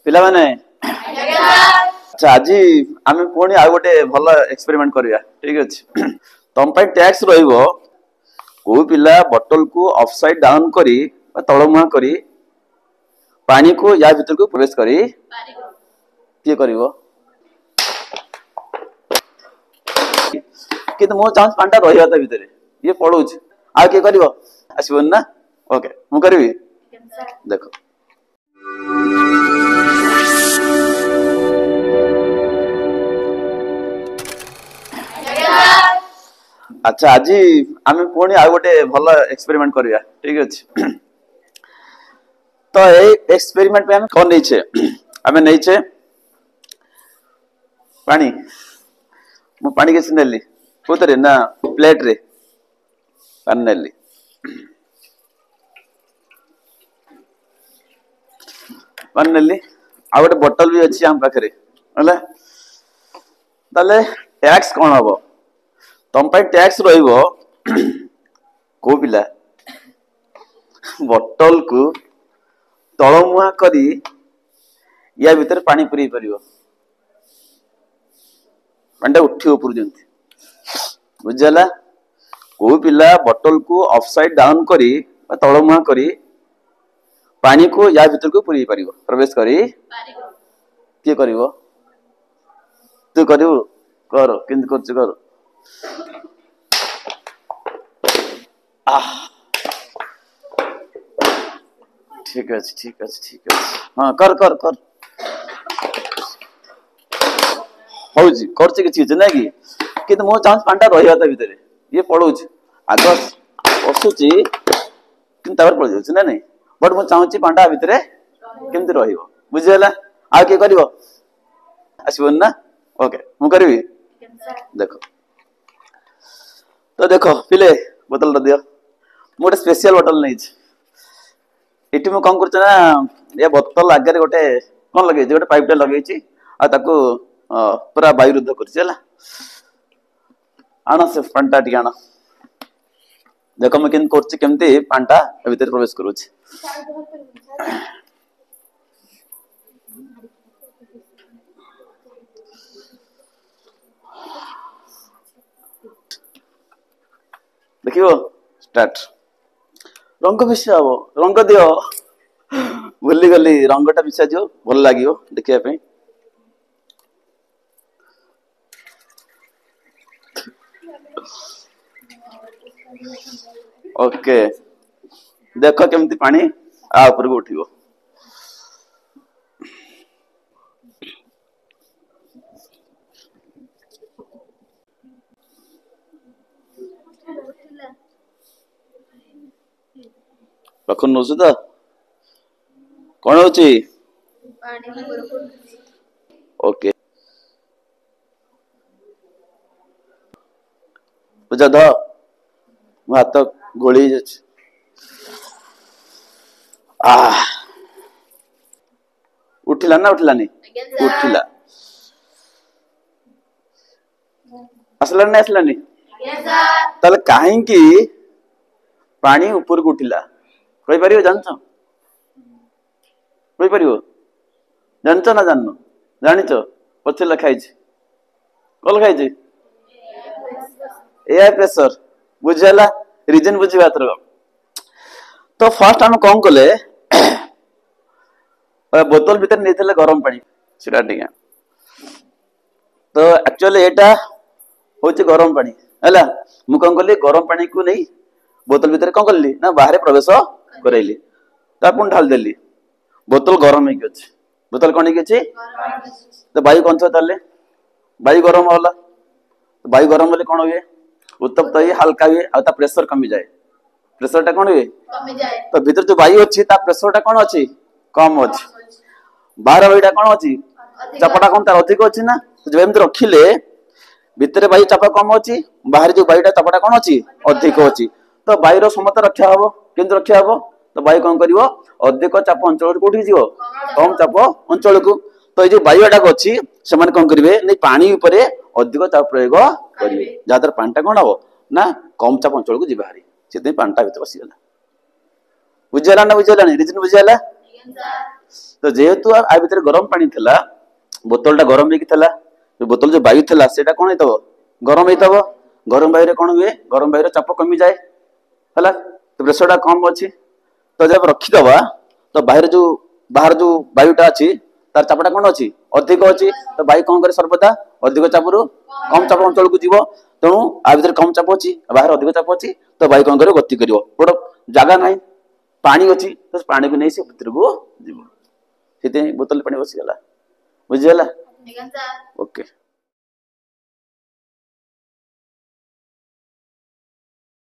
पिला माने अच्छा आज आम पुणी आ गोटे भल एक्सपेरिमेंट करिया ठीक अच्छे तुम टैक्स रहिबो को पिला बोतल को ऑफसाइड डाउन करी तलमुहा करी पानी को या भीतर को प्रवेश करी किए करिवो कि मो चाहूँ पानी रहा था भितर ये पड़ो आ किए कर आसबन ना ओके मु करी देखो अच्छा आज आम पुणी आ गोटे भल एक्सपेरिमेंट करिया ठीक अच्छे तो ये एक्सपेरिमेंट पे कौन नहीं आम नहीं पानी मु पानी किसी नेली कोतरे ना प्लेट रे पानी नेली पानी नेली आ गोटे बोतल भी अच्छी आम पाखे ताले टैक्स कौन हम तुम टैक्स रहिबो को पिला बोतल को तलमुहा करी या भीतर पानी पुरई पारिबो पानी उठी ऊपर जंती बुझला को पिला बोतल को ऑफसाइड डाउन करी तलमुहा करी पानी को या भीतर को पुरई पारिबो प्रवेश करी किए करिवो तू करिवो कर किंतु करछ कर ठीक है ठीक है ठीक है हाँ कर कर कर हो जी करछ कि चीज नहीं कि तो मो चांस पांडा रहिया था भीतर ये पड़ो आग पशुची कि पड़ जाऊँ ना नहीं बट मु चाहूँ पांडा भीतर केमती रहिबो बुझीगला आ किए करिवो आसबन ना ओके मु करी देखो तो देखो पिले बोतल दियो मोटे स्पेशल बोतल नहीं इटी मु कौन कर ये बोतल आगे गोटे कौन लगे गोटे पाइपटे लगे पूरा वायुरुद्ध कर आण से पांटा टी आण देखो मुझे केमती पांटा भीतर प्रवेश करुच्ची देखियो स्टार्ट रंग मिसा हम रंग दियो भूली गली रंगटा मिसा जो भल लगे देखा ओके देख केमती पानी आ ऊपर को उठिबो रखन नौसु तो कौन होची ओके बुझा ध मो हाथ गोली उठिला ना उठिलानी उठिला असलानी असलानी ताले काहेकि पानी ऊपर को उठिला कही पार जान कही पार जान ना जान जाच पचे लिखाई कल लिखाई एयर प्रेशर बुझेगा रिजन बुझा तो फास्ट आम कौन कले बोतल भीतर नहीं गरम पानी सीटा तो एक्चुअली एटा हूँ गरम पानी है मुझे कौन कली गरम पानी को नहीं बोतल भीतर कौन कली ना बाहर प्रवेश करैली पुणी ढाल देली बोतल गरम हो बोतल कौन अच्छी तो वायु कौन ताले वायु गरम होला तो वायु गरम होले कौन हुए उत्तप्त हुए हल्का हुए आ प्रेशर कमी जाए प्रेशर टा कौन हुए तो भीतर जो वायु अच्छी प्रेशर टा कौन अच्छी कम अच्छी बाहर वायुटा कौन अच्छी चापटा कौन तार अधिक अच्छी ना जो एमती रखिले भितर वायु चाप कम अच्छी बाहर जो वायुटा चापटा कौन अच्छी अधिक अच्छी तो वायुर समता रक्षा हम केमती रक्षा हम तो वायु कौन कर अधिक चाप अंचल कौटी जीव कम चाप अंचल को तो ये वायुटा अच्छी से कौन करेंगे नहीं पानी उपरे अधिक चाप प्रयोग करेंगे जहाद्वारा पानीटा कौन हम ना कम चाप अंचल को जी से पानीटा भीतर बसीगला बुझीगला ना बुझीगला रिजन बुझीगला तो जेहेतु आ भितर गरम पानी थिला बोतल टा गरम हेकी थिला बोतल जो वायु थिला सेटा कोन हेतबो गरम हेतबो गरम वायु रे कोन हुए गरम वायु रे चाप कमी जाए हला तो प्रेशर टा कम अछि तो जब रखी दबा तो बाहर जो वायुटा अच्छी तार चापटा कौन अच्छी अधिक अच्छी तो वायु कौन करे सर्वदा अधिक चापरू कम चाप अंचल को जीव तेणु आ भीतर कम चाप अच्छी बाहर अधिक चाप अच्छी तो वायु कौन करे गति कर गोटे जगह ना पानी अच्छी तो पानी को नहीं से भीतर को जीव से बोतल पानी बसीगला बुझीगला ओके।